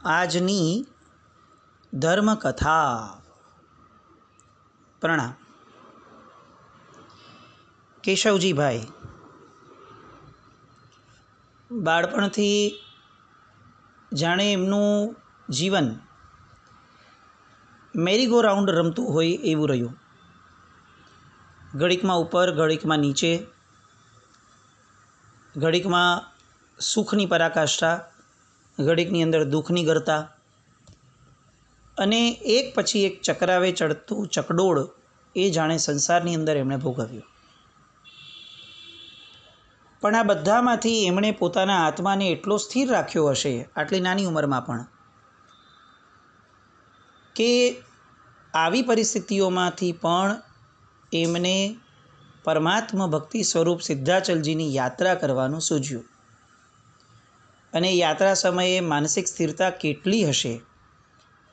આજની ધર્મકથા. પ્રણામ. કેશવજીભાઈ બાળપણથી જાણે એમનું જીવન મેરીગો રાઉન્ડ રમતું હોય એવું રહ્યું. ઘડીકમાં ઉપર, ઘડીકમાં નીચે, ઘડીકમાં સુખની પરાકાષ્ઠા, ઘડીકની અંદર દુઃખની ગરતા, અને એક પછી એક ચક્રાવે ચડતું ચકડોળ એ જાણે સંસારની અંદર એમણે ભોગવ્યું. પણ આ બધામાંથી એમણે પોતાના આત્માને એટલો સ્થિર રાખ્યો હશે આટલી નાની ઉંમરમાં પણ, કે આવી પરિસ્થિતિઓમાંથી પણ એમને પરમાત્મા ભક્તિ સ્વરૂપ સિદ્ધાચલજીની યાત્રા કરવાનું સૂઝ્યું. અને યાત્રા સમયે માનસિક સ્થિરતા કેટલી હશે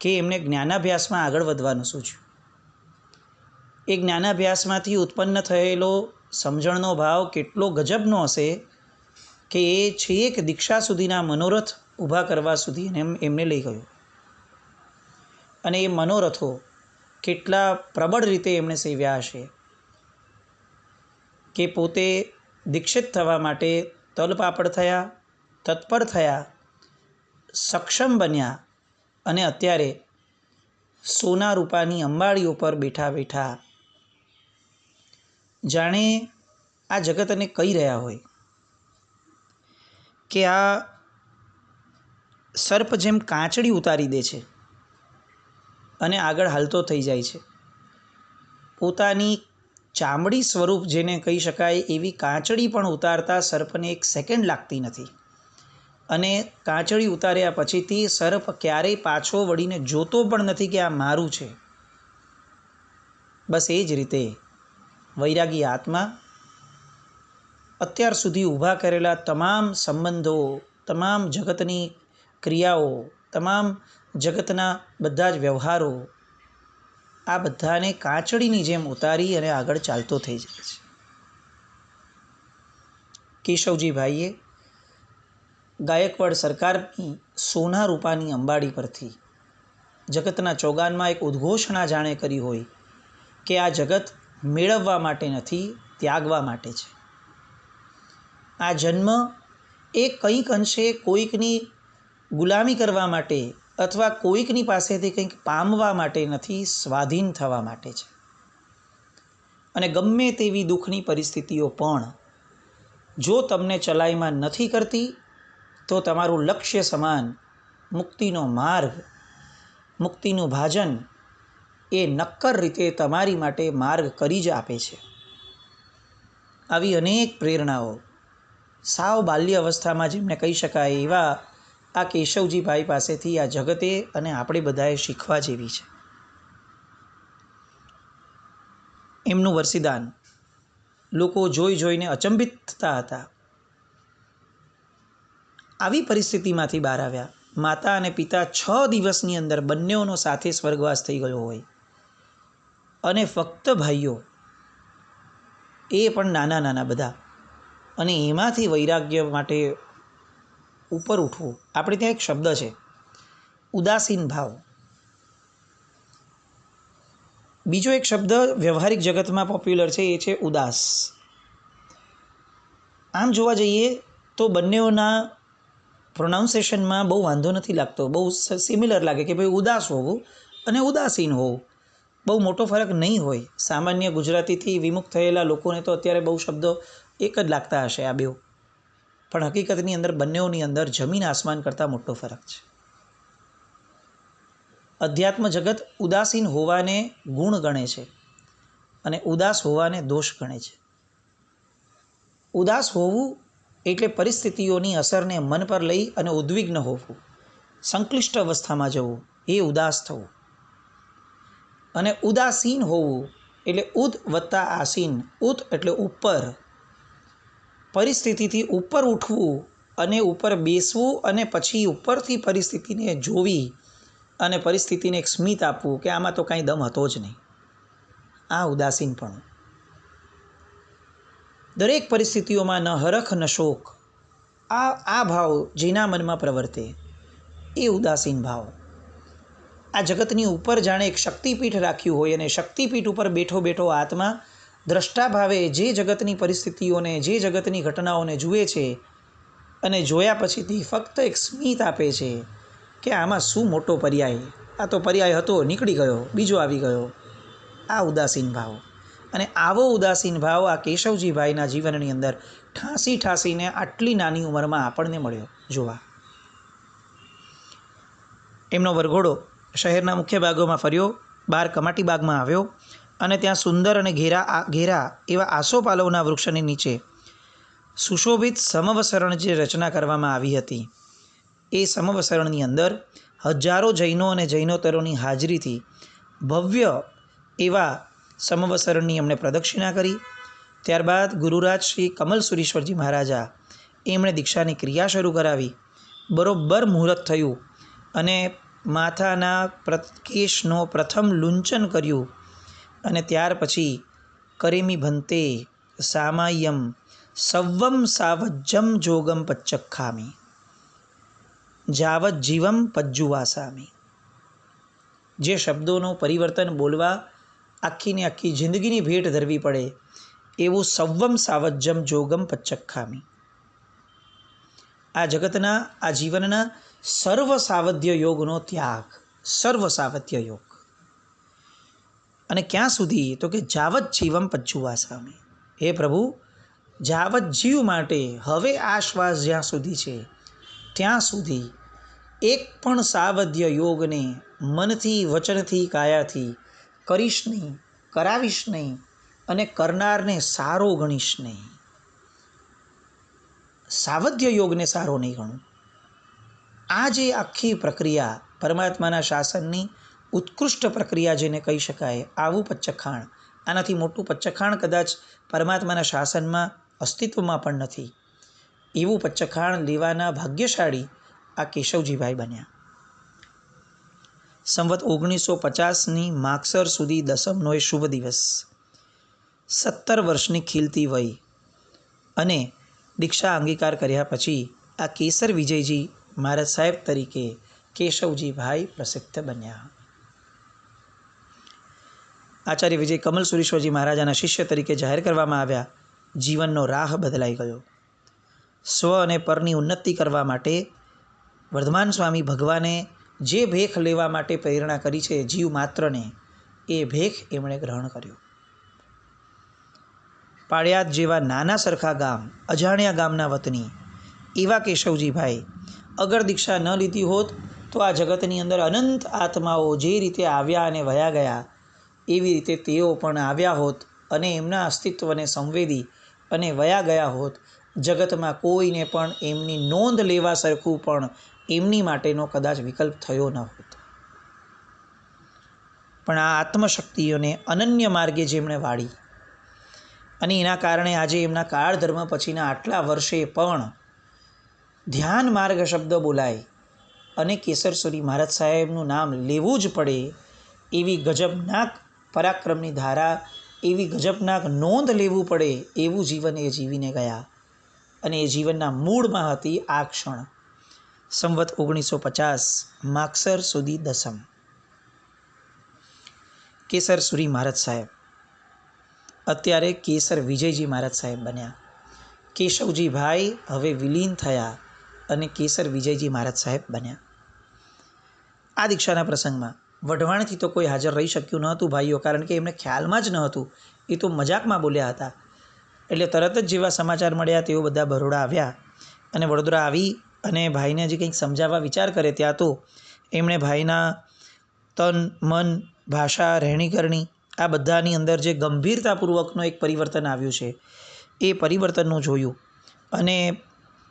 કે એમને જ્ઞાનાભ્યાસમાં આગળ વધવાનું સૂઝ્યું. એ જ્ઞાનાભ્યાસમાંથી ઉત્પન્ન થયેલો સમજણનો ભાવ કેટલો ગજબનો હશે કે એ છેક દીક્ષા સુધીના મનોરથ ઊભા કરવા સુધી એમને લઈ ગયો. અને એ મનોરથો કેટલા પ્રબળ રીતે એમણે સેવ્યા હશે કે પોતે દીક્ષિત થવા માટે તલપાપડ થયા, તત્પર થયા, સક્ષમ બન્યા, અને અત્યારે સોના રૂપાની અંબાડી ઉપર બેઠા બેઠા જાણે આ જગતને કહી રહ્યા હોય કે આ સર્પ જેમ કાંચડી ઉતારી દે છે અને આગળ હાલતો થઈ જાય છે, પોતાની ચામડી સ્વરૂપ જેને કહી શકાય એવી કાંચડી પણ ઉતારતા સર્પને એક સેકન્ડ લાગતી નથી. અને કાંચડી ઉતાર્યા પછીથી સર્પ ક્યારેય પાછો વળીને જોતો પણ નથી કે આ મારું છે. બસ એ જ રીતે વૈરાગી આત્મા અત્યાર સુધી ઊભા કરેલા તમામ સંબંધો, તમામ જગતની ક્રિયાઓ, તમામ જગતના બધા જ વ્યવહારો, આ બધાને કાંચડીની જેમ ઉતારી અને આગળ ચાલતો થઈ જાય છે. કેશવજીભાઈએ ગાયકવાડ સરકારની સોના રૂપાની અંબાડી પરથી જગતના ચોગાનમાં એક ઉદ્ઘોષણા જાણે કરી હોય કે આ જગત મેળવવા માટે નથી, ત્યાગવા માટે છે. આ જન્મ એ કંઈક અંશે કોઈકની ગુલામી કરવા માટે અથવા કોઈકની પાસેથી કંઈક પામવા માટે નથી, સ્વાધીન થવા માટે છે. અને ગમે તેવી દુઃખની પરિસ્થિતિઓ પણ જો તમને ચલાયમાન નથી કરતી તો તમારું લક્ષ્ય સમાન મુક્તિનો માર્ગ, મુક્તિનું ભાજન એ નક્કર રીતે તમારી માટે માર્ગ કરી જ આપે છે. આવી અનેક પ્રેરણાઓ સાવ બાલ્ય અવસ્થામાં જેમને કહી શકાય એવા આ કેશવજીભાઈ પાસેથી આ જગતે અને આપણે બધાએ શીખવા જેવી છે. એમનું વરસીદાન લોકો જોઈ જોઈને અચંબિત થતા હતા. આવી પરિસ્થિતિમાંથી બહાર આવ્યા. માતા અને પિતા 6 દિવસની અંદર બંનેઓનો સાથે સ્વર્ગવાસ થઈ ગયો હોય, અને ફક્ત ભાઈઓ એ પણ નાના નાના બધા, અને એમાંથી વૈરાગ્ય માટે ઉપર ઉઠવું. આપણે ત્યાં એક શબ્દ છે ઉદાસીન ભાવ. બીજો એક શબ્દ વ્યવહારિક જગતમાં પોપ્યુલર છે, એ છે ઉદાસ. આમ જોવા જઈએ તો બંનેઓના પ્રોનાઉન્સિએશનમાં બહુ વાંધો નથી લાગતો, બહુ સિમિલર લાગે કે ભાઈ ઉદાસ હોવું અને ઉદાસીન હોવું. બહુ મોટો ફરક નહીં હોય. સામાન્ય ગુજરાતીથી વિમુખ થયેલા લોકોને તો અત્યારે બહુ શબ્દો એક જ લાગતા હશે આ બેઉ, પણ હકીકતની અંદર બંનેઓની અંદર જમીન આસમાન કરતાં મોટો ફરક છે. અધ્યાત્મ જગત ઉદાસીન હોવાને ગુણ ગણે છે અને ઉદાસ હોવાને દોષ ગણે છે. ઉદાસ હોવું એટલે પરિસ્થિતિઓની અસરને મન પર લઈ અને ઉદ્વિગ્ન હોવું, સંક્લિષ્ટ અવસ્થામાં જવું, એ ઉદાસ થવું. અને ઉદાસીન હોવું એટલે ઉદ વત્તા આસીન. ઉદ એટલે ઉપર, પરિસ્થિતિથી ઉપર ઉઠવું અને ઉપર બેસવું, અને પછી ઉપરથી પરિસ્થિતિને જોવી અને પરિસ્થિતિને એક સ્મિત આપવું કે આમાં તો કાંઈ દમ હતો જ નહીં. આ ઉદાસીનપણું. દરેક પરિસ્થિતિઓમાં ન હરખ ન શોક, આ ભાવ જેના મનમાં પ્રવર્તે એ ઉદાસીન ભાવ. આ જગતની ઉપર જાણે એક શક્તિપીઠ રાખ્યું હોય અને શક્તિપીઠ ઉપર બેઠો બેઠો આત્મા દ્રષ્ટા ભાવે જે જગતની પરિસ્થિતિઓને, જે જગતની ઘટનાઓને જુએ છે અને જોયા પછીથી ફક્ત એક સ્મિત આપે છે કે આમાં શું મોટો પર્યાય, આ તો પર્યાય હતો, નીકળી ગયો, બીજો આવી ગયો. આ ઉદાસીન ભાવ. અને આવો ઉદાસીન ભાવ આ કેશવજીભાઈના જીવનની અંદર ઠાંસીને આટલી નાની ઉંમરમાં આપણને મળ્યો જોવા. એમનો વરઘોડો શહેરના મુખ્ય ભાગોમાં ફર્યો, બહાર કમાટી બાગમાં આવ્યો અને ત્યાં સુંદર અને ઘેરા એવા આસોપાલવના વૃક્ષની નીચે સુશોભિત સમવસરણ જે રચના કરવામાં આવી હતી, એ સમવસરણની અંદર હજારો જૈનો અને જૈનોતરોની હાજરીથી ભવ્ય એવા સમવસરણની એમણે પ્રદક્ષિણા કરી. ત્યારબાદ ગુરુરાજ શ્રી કમલસુરીશ્વરજી મહારાજા એમણે દીક્ષાની ક્રિયા શરૂ કરાવી. બરોબર મુહૂર્ત થયું અને માથાના કેશનો પ્રથમ લૂંચન કર્યું અને ત્યાર પછી કરેમી ભંતે સામાયમ સવ્વમ સાવજ્જમ જોગમ પચ્ચખામી જાવત જીવમ પજ્જુવાસામી. જે શબ્દોનું પરિવર્તન બોલવા આખીને આખી જિંદગીની ભેટ ધરવી પડે એવું સવ્વમ સાવજ્જમ જોગમ પચ્ચખામી. આ જગતના, આ જીવનના સર્વ સાવધ્ય યોગનો ત્યાગ, સર્વ સાવધ્ય યોગ. અને ક્યાં સુધી? તો કે જાવત જીવમ પજ્જુવાસામી. હે પ્રભુ, જાવત જીવ માટે હવે આ શ્વાસ જ્યાં સુધી છે ત્યાં સુધી એક પણ સાવધ્ય યોગને મનથી, વચનથી, કાયાથી કરીશ નહીં, કરાવીશ નહીં અને કરનારને સારો ગણીશ નહીં. સાવધ્ય યોગને સારો નહીં ગણું. આ જે આખી પ્રક્રિયા પરમાત્માના શાસનની ઉત્કૃષ્ટ પ્રક્રિયા જેને કહી શકાય, આવું પચ્ચખાણ, આનાથી મોટું પચ્ચખાણ કદાચ પરમાત્માના શાસનમાં અસ્તિત્વમાં પણ નથી. એવું પચ્ચખાણ લેવાના ભાગ્યશાળી આ કેશવજીભાઈ બન્યા. સંવત 1950ની માગસર સુધી દસમનો એ શુભ દિવસ, 17 વર્ષની ખીલતી વય અને દીક્ષા અંગીકાર કર્યા પછી આ કેસર વિજયજી મહારાજ સાહેબ તરીકે કેશવજીભાઈ પ્રસિદ્ધ બન્યા. આચાર્ય વિજય કમલસુરીશ્વરજી મહારાજાના શિષ્ય તરીકે જાહેર કરવામાં આવ્યા. જીવનનો રાહ બદલાઈ ગયો. સ્વ અને પરની ઉન્નતિ કરવા માટે વર્ધમાન સ્વામી ભગવાને જે ભેખ લેવા માટે પ્રેરણા કરી છે જીવ માત્રને, એ ભેખ એમણે ગ્રહણ કર્યો. પાળિયાદ જેવા નાના સરખા ગામ, અજાણ્યા ગામના વતની એવા કેશવજીભાઈ અગર દીક્ષા ન લીધી હોત તો આ જગતની અંદર અનંત આત્માઓ જે રીતે આવ્યા અને વયા ગયા એવી રીતે તેઓ પણ આવ્યા હોત અને એમના અસ્તિત્વને સંવેદી અને વયા ગયા હોત. જગતમાં કોઈને પણ એમની નોંધ લેવા સરખું પણ એમની માટેનો કદાચ વિકલ્પ થયો ન હોત. પણ આ આત્મશક્તિઓને અનન્ય માર્ગે જેમણે વાળી અને એના કારણે આજે એમના કાળ ધર્મ પછીના આટલા વર્ષે પણ ધ્યાન માર્ગ શબ્દ બોલાય અને કેસરસુરી મહારાજ સાહેબનું નામ લેવું જ પડે એવી ગજબનાક પરાક્રમની ધારા, એવી ગજબનાક નોંધ લેવું પડે એવું જીવન એ જીવીને ગયા. અને એ જીવનના મૂળમાં હતી આ ક્ષણ. સંવત 1950 માગસર સુધી દસમ. કેસરસુરી મહારાજ સાહેબ અત્યારે કેસર વિજયજી મહારાજ સાહેબ બન્યા. કેશવજીભાઈ હવે વિલીન થયા અને કેસર વિજયજી મહારાજ સાહેબ બન્યા. આ દીક્ષાના પ્રસંગમાં વઢવાણથી તો કોઈ હાજર રહી શક્યું ન હતું ભાઈઓ, કારણ કે એમને ખ્યાલમાં જ ન હતું. એ તો મજાકમાં બોલ્યા હતા. એટલે તરત જ જેવા સમાચાર મળ્યા તેઓ બધા બરોડા આવ્યા અને વડોદરા આવી અને ભાઈને જે કંઈક સમજાવવા વિચાર કરે ત્યાં તો એમણે ભાઈના તન, મન, ભાષા, રહેણીકરણી આ બધાની અંદર જે ગંભીરતાપૂર્વકનો એક પરિવર્તન આવ્યું છે એ પરિવર્તનનું જોયું અને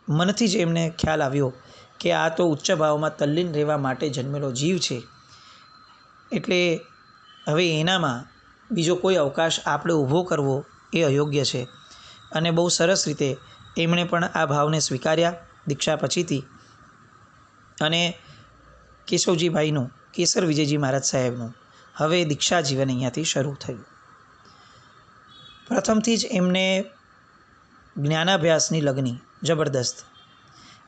મનથી જ એમને ખ્યાલ આવ્યો કે આ તો ઉચ્ચ ભાવમાં તલ્લીન રહેવા માટે જન્મેલો જીવ છે. એટલે હવે એનામાં બીજો કોઈ અવકાશ આપણે ઊભો કરવો એ અયોગ્ય છે. અને બહુ સરસ રીતે એમણે પણ આ ભાવને સ્વીકાર્યા દીક્ષા પછીથી. અને કેશવજીભાઈનું, કેસર વિજયજી મહારાજ સાહેબનું હવે દીક્ષા જીવન અહીંયાથી શરૂ થયું. પ્રથમથી જ એમને જ્ઞાનાભ્યાસની લગ્ની જબરદસ્ત.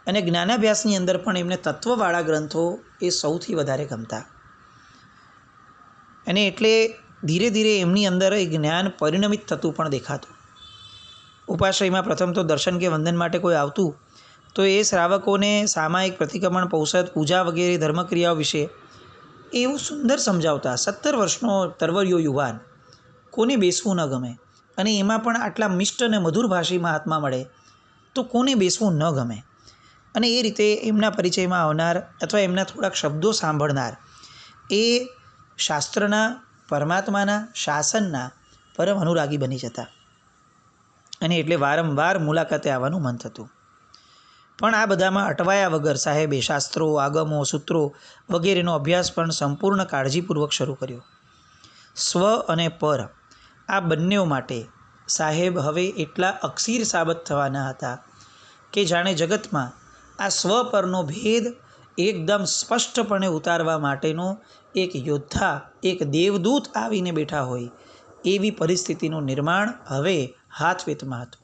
અને જ્ઞાનાભ્યાસની અંદર પણ એમને તત્વવાળા ગ્રંથો એ સૌથી વધારે ગમતા. અને એટલે ધીરે ધીરે એમની અંદર એ જ્ઞાન પરિણમિત થતું પણ દેખાતું. ઉપાશ્રયમાં પ્રથમ તો દર્શન કે વંદન માટે કોઈ આવતું તો એ શ્રાવકોને સામાયિક પ્રતિક્રમણ, પૌષધ, પૂજા વગેરે ધર્મક્રિયાઓ વિશે એવું સુંદર સમજાવતા. 17 વર્ષનો તરવરિયો યુવાન, કોને બેસવું ન ગમે, અને એમાં પણ આટલા મિષ્ટ અને મધુર ભાષી મહાત્મા મળે તો કોને બેસવું ન ગમે. અને એ રીતે એમના પરિચયમાં આવનાર અથવા એમના થોડાક શબ્દો સાંભળનાર એ શાસ્ત્રના, પરમાત્માના, શાસનના પરમ અનુરાગી બની જતા. અને એટલે વારંવાર મુલાકાતે આવવાનું મન થતું. પણ આ બધામાં અટવાયા વગર સાહેબે શાસ્ત્રો, આગમો, સૂત્રો વગેરેનો અભ્યાસ પણ સંપૂર્ણ કાળજીપૂર્વક શરૂ કર્યો. સ્વ અને પર આ બંને માટે સાહેબ હવે એટલા અક્ષીર સાબત થવાના હતા કે જાણે જગતમાં આ સ્વ પરનો ભેદ એકદમ સ્પષ્ટપણે ઉતારવા માટેનો એક યોદ્ધા, એક દેવદૂત આવીને બેઠા હોય એવી પરિસ્થિતિનું નિર્માણ હવે હાથવેતમાં હતું.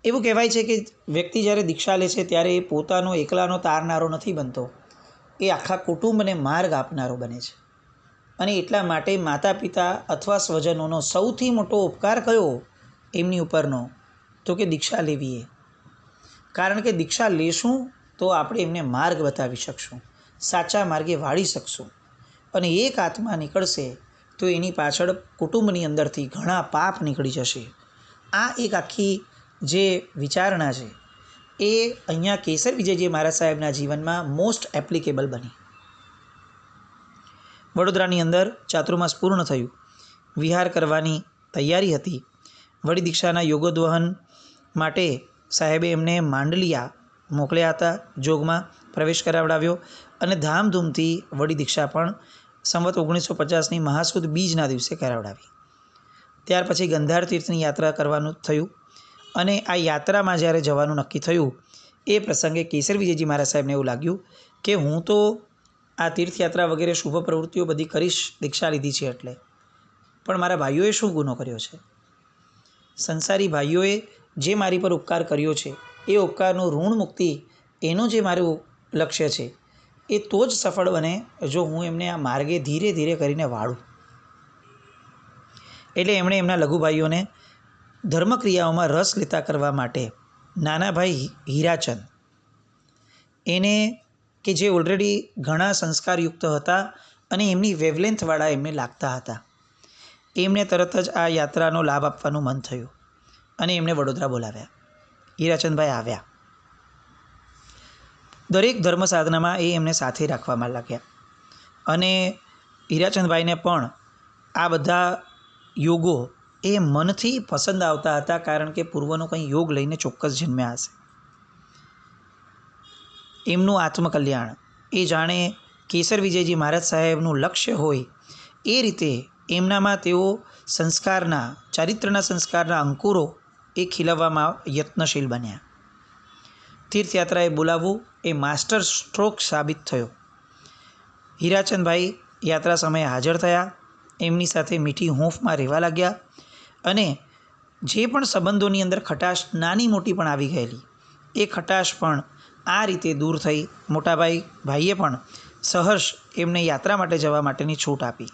એવું કહેવાય છે કે વ્યક્તિ જ્યારે દીક્ષા લે છે ત્યારે એ પોતાનો એકલાનો તારનારો નથી બનતો, એ આખા કુટુંબને માર્ગ આપનારો બને છે. અને એટલા માટે માતા પિતા અથવા સ્વજનોનો સૌથી મોટો ઉપકાર કયો એમની ઉપરનો? તો કે દીક્ષા લેવી. કારણ કે દીક્ષા લેશું તો આપણે એમને માર્ગ બતાવી શકશું, સાચા માર્ગે વાળી શકશું. અને એક આત્મા નીકળશે તો એની પાછળ કુટુંબની અંદરથી ઘણા પાપ નીકળી જશે. આ એક આખી જે વિચારણા છે એ અહીંયા કેસર વિજયજી મહારાજ સાહેબના જીવનમાં મોસ્ટ એપ્લિકેબલ બની. વડોદરાની અંદર ચાતુર્માસ પૂર્ણ થયું, વિહાર કરવાની તૈયારી હતી. વળી દીક્ષાના યોગોદ્વહન માટે સાહેબે એમને માંડલિયા મોકલ્યા હતા, જોગમાં પ્રવેશ કરાવડાવ્યો અને ધામધૂમથી વળી દીક્ષા પણ સંવત 1950ની મહાસુદ બીજના દિવસે કરાવડાવી. ત્યાર પછી ગંધાર તીર્થની યાત્રા કરવાનું થયું. અને આ યાત્રામાં જ્યારે જવાનું નક્કી થયું એ પ્રસંગે કેસર વિજયજી મહારાજ સાહેબને એવું લાગ્યું કે હું તો આ તીર્થયાત્રા વગેરે શુભ પ્રવૃત્તિઓ બધી કરીશ દીક્ષા લીધી છે એટલે, પણ મારા ભાઈઓએ શું ગુનો કર્યો છે? સંસારી ભાઈઓએ જે મારી પર ઉપકાર કર્યો છે એ ઉપકારનું ઋણ મુક્તિ એનું જે મારું લક્ષ્ય છે એ તો જ સફળ બને જો હું એમને આ માર્ગે ધીરે ધીરે કરીને વાળું. એટલે એમણે એમના લઘુભાઈઓને ધર્મક્રિયાઓમાં રસ લેતા કરવા માટે નાના ભાઈ હીરાચંદ એને, કે જે ઓલરેડી ઘણા સંસ્કારયુક્ત હતા અને એમની વેવલેન્થવાળા એમને લાગતા હતા, એમને તરત જ આ યાત્રાનો લાભ આપવાનું મન થયું અને એમને વડોદરા બોલાવ્યા. હીરાચંદભાઈ આવ્યા. દરેક ધર્મ સાધનામાં એ એમને સાથે રાખવામાં લાગ્યા. અને હીરાચંદભાઈને પણ આ બધા યોગો એ મનથી પસંદ આવતા હતા, કારણ કે પૂર્વનો કંઈ યોગ લઈને ચોક્કસ જન્મ્યા હશે. એમનું આત્મકલ્યાણ એ જાણે કેસર વિજયજી મહારાજ સાહેબનું લક્ષ્ય હોય એ રીતે એમનામાં તેઓ સંસ્કારના, ચારિત્રના સંસ્કારના અંકુરો એ ખીલવવામાં યત્નશીલ બન્યા. તીર્થયાત્રાએ બોલાવવું એ માસ્ટર સ્ટ્રોક સાબિત થયો. હીરાચંદભાઈ યાત્રા સમયે હાજર થયા, એમની સાથે મીઠી હૂંફમાં રહેવા લાગ્યા. અને જે પણ સંબંધોની અંદર ખટાશ નાની મોટી પણ આવી ગયેલી એ ખટાશ પણ આ રીતે દૂર થઈ. ભાઈએ પણ સહર્ષ એમને યાત્રા માટે જવા માટેની છૂટ આપી.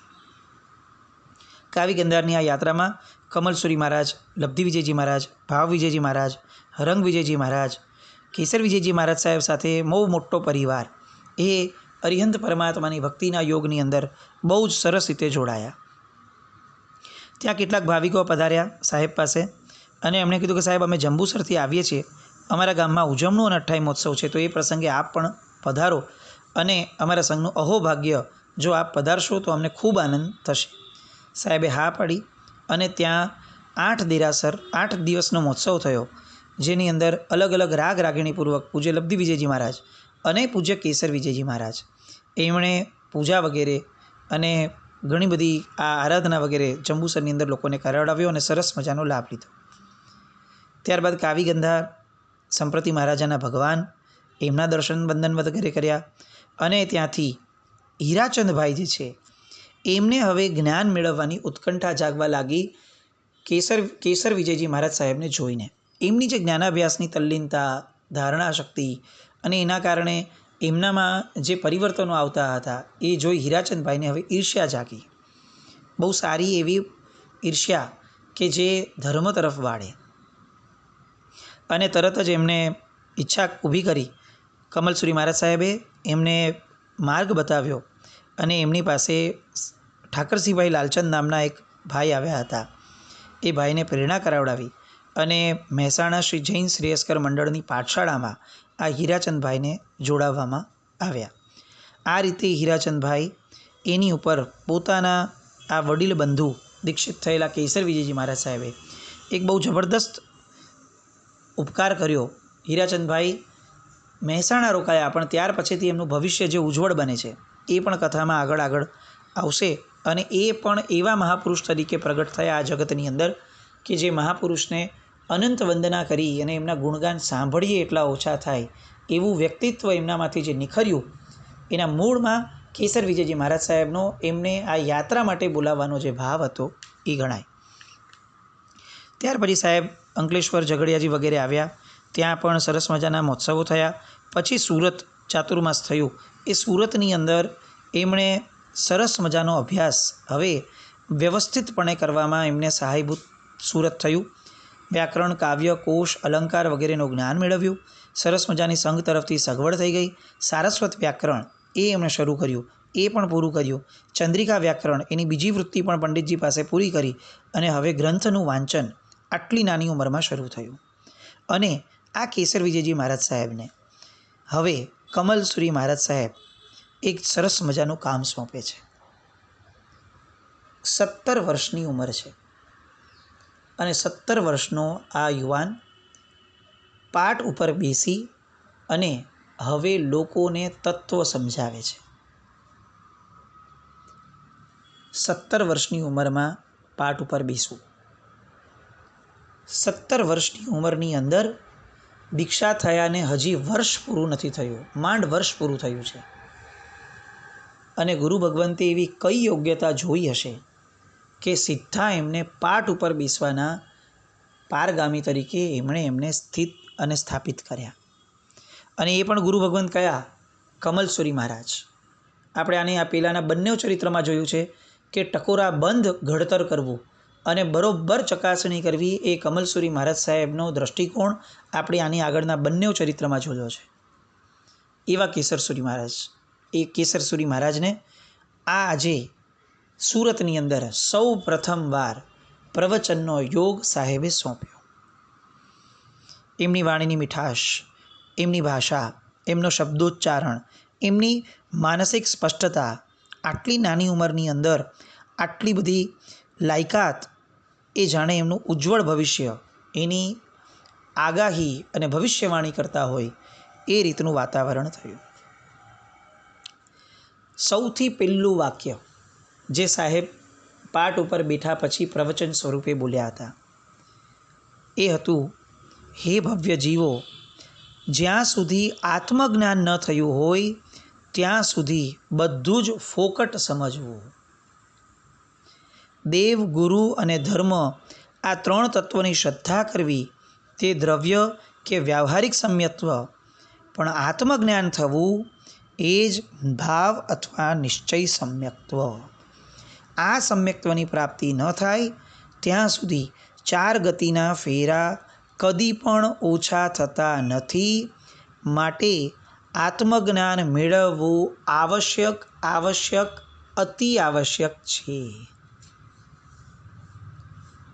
કાવી ગંધારની આ યાત્રામાં કમલસુરી મહારાજ, લબ્ધિ વિજયજી મહારાજ, ભાવ વિજયજી મહારાજ, રંગ વિજયજી મહારાજ, કેસર વિજયજી મહારાજ સાહેબ સાથે બહુ મોટો પરિવાર એ અરિહંત પરમાત્માની ભક્તિના યોગની અંદર બહુ જ સરસ રીતે જોડાયા. ત્યાં કેટલાક ભાવિકો પધાર્યા સાહેબ પાસે અને એમણે કીધું કે સાહેબ અમે જંબુસરથી આવીએ છીએ, અમારા ગામમાં ઉજવણો અને અઠ્ઠાઈ મહોત્સવ છે, તો એ પ્રસંગે આપ પણ પધારો અને અમારા સંઘનું અહોભાગ્ય જો આપ પધારશો તો અમને ખૂબ આનંદ થશે. સાહેબે હા પાડી અને ત્યાં 8 દેરાસર 8 દિવસનો મહોત્સવ થયો, જેની અંદર અલગ અલગ રાગ રાગિણીપૂર્વક પૂજ્ય લબ્ધિ વિજયજી મહારાજ અને પૂજ્ય કેસર વિજયજી મહારાજ એમણે પૂજા વગેરે અને ઘણી બધી આ આરાધના વગેરે જંબુસરની અંદર લોકોને કરાવડાવ્યો અને સરસ મજાનો લાભ લીધો. ત્યારબાદ કાવી ગંધાર સંપ્રતિ મહારાજાના ભગવાન એમના દર્શન બંધન વગેરે કર્યા. અને ત્યાંથી હીરાચંદભાઈ જે છે એમને હવે જ્ઞાન મેળવવાની ઉત્કંઠા જાગવા લાગી કેસર વિજયજી મહારાજ સાહેબને જોઈને. એમની જે જ્ઞાનાભ્યાસની તલ્લીનતા, ધારણા શક્તિ અને એના કારણે એમનામાં જે પરિવર્તનો આવતા હતા એ જોઈ હીરાચંદભાઈને હવે ઈર્ષ્યા જાગી. બહુ સારી એવી ઈર્ષ્યા કે જે ધર્મ તરફ વાળે. અને તરત જ એમને ઈચ્છા ઊભી કરી. કમલસુરી મહારાજ સાહેબે એમને માર્ગ બતાવ્યો અને એમની પાસે ઠાકરસિંહભાઈ લાલચંદ નામના એક ભાઈ આવ્યા હતા. એ ભાઈને પ્રેરણા કરાવડાવી અને મહેસાણા શ્રી જૈન શ્રેયસ્કર મંડળની પાઠશાળામાં આ હીરાચંદભાઈને જોડાવવામાં આવ્યા. આ રીતે હીરાચંદભાઈ એની ઉપર પોતાના આ વડીલ બંધુ દીક્ષિત થયેલા કેસર વિજયજી મહારાજ સાહેબે એક બહુ જબરદસ્ત ઉપકાર કર્યો. હીરાચંદભાઈ મહેસાણા રોકાયા, પણ ત્યાર પછીથી એમનું ભવિષ્ય જે ઉજ્જવળ બને છે એ પણ કથામાં આગળ આવશે. અને એ પણ એવા મહાપુરુષ તરીકે પ્રગટ થયા આ જગતની અંદર કે જે મહાપુરુષને અનંત વંદના કરી અને એમના ગુણગાન સાંભળીએ એટલા ઓછા થાય એવું વ્યક્તિત્વ એમનામાંથી જે નિખર્યું, એના મૂળમાં કેસર વિજયજી મહારાજ સાહેબનો એમને આ યાત્રા માટે બોલાવવાનો જે ભાવ હતો એ ગણાય. ત્યાર પછી સાહેબ અંકલેશ્વર, ઝઘડિયાજી વગેરે આવ્યા. ત્યાં પણ સરસ મજાના મહોત્સવો થયા. પછી સુરત ચાતુર્માસ થયું. એ સુરતની અંદર એમણે સરસ મજાનો અભ્યાસ હવે વ્યવસ્થિતપણે કરવામાં એમને સહાયભૂત સુરત થયું. વ્યાકરણ, કાવ્ય, કોશ, અલંકાર વગેરેનું જ્ઞાન મેળવ્યું. સરસ મજાની સંઘ તરફથી સગવડ થઈ ગઈ. સારસ્વત વ્યાકરણ એ એમણે શરૂ કર્યું, એ પણ પૂરું કર્યું. ચંદ્રિકા વ્યાકરણ એની બીજી વૃત્તિ પણ પંડિતજી પાસે પૂરી કરી અને હવે ગ્રંથનું વાંચન આટલી નાની ઉંમરમાં શરૂ થયું. અને આ કેસર વિજયજી મહારાજ સાહેબને હવે કમલસુરી મહારાજ સાહેબ એક સરસ મજાનું કામ સોંપે છે. 17 વર્ષની ઉંમર છે અને 17 વર્ષનો આ યુવાન પાઠ ઉપર બેસી અને હવે લોકોને તત્વ સમજાવે છે. 17 વર્ષની ઉંમરમાં પાઠ ઉપર બેસવું. 17 વર્ષની ઉંમરની અંદર દીક્ષા થયાને હજી વર્ષ પૂરું નથી થયું, માંડ વર્ષ પૂરું થયું છે. અને ગુરુ ભગવંતે એવી કઈ યોગ્યતા જોઈ હશે કે સીધા એમને પાઠ ઉપર બેસવાના પારગામી તરીકે એમને સ્થિત અને સ્થાપિત કર્યા. અને એ પણ ગુરુ ભગવંત કયા? કમલસુરી મહારાજ. આપણે આને આ પહેલાંના બંને ચરિત્રમાં જોયું છે કે ટકોરા બંધ ઘડતર કરવું અને બરોબર ચકાસણી કરવી એ કમલસુરી મહારાજ સાહેબનો દૃષ્ટિકોણ આપણે આની આગળના બંને ચરિત્રમાં જોયો છે. એવા કેસરસુરી મહારાજ, એ કેસરસુરી મહારાજને આ આજે સુરતની અંદર સૌ પ્રથમવાર પ્રવચનનો યોગ સાહેબે સોંપ્યો. એમની વાણીની મીઠાશ, એમની ભાષા, એમનો શબ્દોચ્ચારણ, એમની માનસિક સ્પષ્ટતા, આટલી નાની ઉંમરની અંદર આટલી બધી લાયકાત, એ જાણે એમનું ઉજ્જવળ ભવિષ્ય, એની આગાહી અને ભવિષ્યવાણી કરતા હોય એ રીતનું વાતાવરણ થયું. સૌથી પહેલું વાક્ય જે સાહેબ પાઠ ઉપર બેઠા પછી પ્રવચન સ્વરૂપે બોલ્યા હતા એ હતું, હે ભવ્ય જીવો, જ્યાં સુધી આત્મજ્ઞાન ન થયું હોય ત્યાં સુધી બધું જ ફોકટ સમજવું. દેવ, ગુરુ અને ધર્મ આ 3 તત્વોની શ્રદ્ધા કરવી તે દ્રવ્ય કે વ્યાવહારિક સમ્યત્વ, પણ આત્મજ્ઞાન થવું એ જ ભાવ અથવા નિશ્ચય સમ્યક્ત્વ. આ સમ્યક્ત્વની પ્રાપ્તિ ન થાય ત્યાં સુધી 4 ગતિના ફેરા કદી પણ ઓછા થતા નથી. માટે આત્મજ્ઞાન મેળવવું આવશ્યક, અતિ આવશ્યક છે.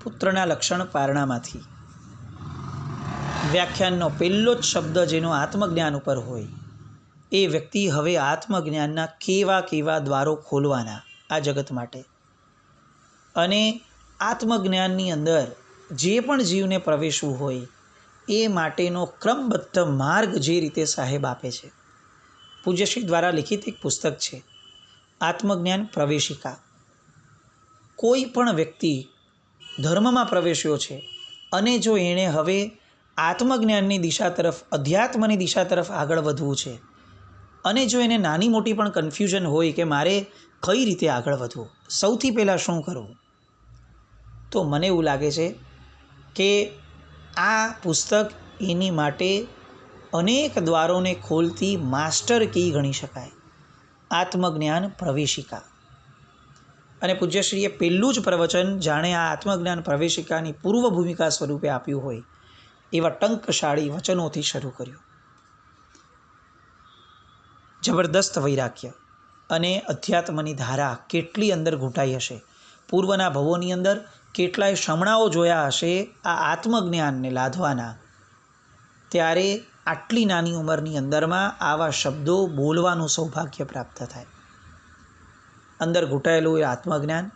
પુત્રના લક્ષણ પારણામાંથી વ્યાખ્યાનનો પહેલો જ શબ્દ જેનો આત્મજ્ઞાન ઉપર હોય એ વ્યક્તિ હવે આત્મજ્ઞાનના કેવા દ્વારો ખોલવાના આ જગત માટે. અને આત્મજ્ઞાનની અંદર જે પણ જીવને પ્રવેશવું હોય એ માટેનો ક્રમબદ્ધ માર્ગ જે રીતે સાહેબ આપે છે. પૂજ્યશ્રી દ્વારા લિખિત એક પુસ્તક છે, આત્મજ્ઞાન પ્રવેશિકા. કોઈ પણ વ્યક્તિ ધર્મમાં પ્રવેશ્યો છે અને જો એણે હવે આત્મજ્ઞાનની દિશા તરફ, અધ્યાત્મની દિશા તરફ આગળ વધવું છે અને જો એને નાની મોટી પણ કન્ફ્યુઝન હોય કે મારે કઈ રીતે આગળ વધવું, સૌથી પહેલાં શું કરવું, તો મને એવું લાગે છે કે આ પુસ્તક એની માટે અનેક દ્વારોને ખોલતી માસ્ટર કી ગણી શકાય. આત્મજ્ઞાન પ્રવેશિકા. અને પૂજ્યશ્રીએ પહેલું જ પ્રવચન જાણે આ આત્મજ્ઞાન પ્રવેશિકાની પૂર્વ ભૂમિકા સ્વરૂપે આપ્યું હોય એવા ટંકશાળી વચનોથી શરૂ કર્યું. જબરદસ્ત વૈરાગ્ય અને અધ્યાત્મની ધારા કેટલી અંદર ઘૂંટાઈ હશે. પૂર્વના ભવોની અંદર કેટલાય શમણાઓ જોયા હશે આ આત્મજ્ઞાનને લાદવાના. ત્યારે આટલી નાની ઉંમરની અંદરમાં આવા શબ્દો બોલવાનું સૌભાગ્ય પ્રાપ્ત થાય. અંદર ઘૂંટાયેલું એ આત્મજ્ઞાન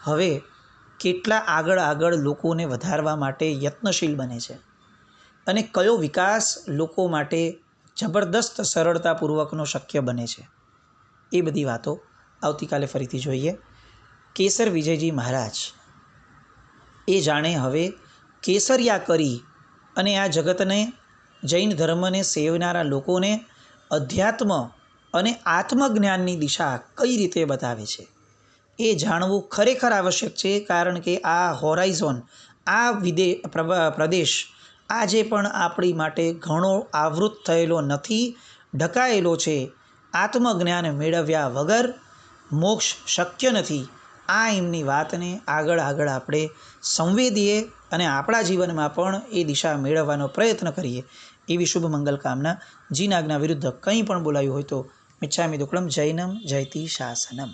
હવે કેટલા આગળ લોકોને વધારવા માટે યત્નશીલ બને છે અને કયો વિકાસ લોકો માટે જબરદસ્ત સરળતાપૂર્વકનો શક્ય બને છે, એ બધી વાતો આવતીકાલે ફરીથી જોઈએ. કેસર વિજયજી મહારાજ એ જાણે હવે કેસરિયા કરી અને આ જગતને, જૈન ધર્મને સેવનારા લોકોને અધ્યાત્મ અને આત્મજ્ઞાનની દિશા કઈ રીતે બતાવે છે એ જાણવું ખરેખર આવશ્યક છે. કારણ કે આ હોરાઇઝોન, આ પ્રદેશ આજે પણ આપણી માટે ઘણો આવૃત થયેલો નથી, ઢકાયેલો છે. આત્મજ્ઞાન મેળવ્યા વગર મોક્ષ શક્ય નથી. આ એમની વાતને આગળ આપણે સંવેદીએ અને આપણા જીવનમાં પણ એ દિશા મેળવવાનો પ્રયત્ન કરીએ એવી શુભ મંગલ કામના. જીન આજ્ઞા વિરુદ્ધ કંઈ પણ બોલાયું હોય તો મિચ્છામિ દુક્કડમ. જૈનમ જયતિ શાસનમ.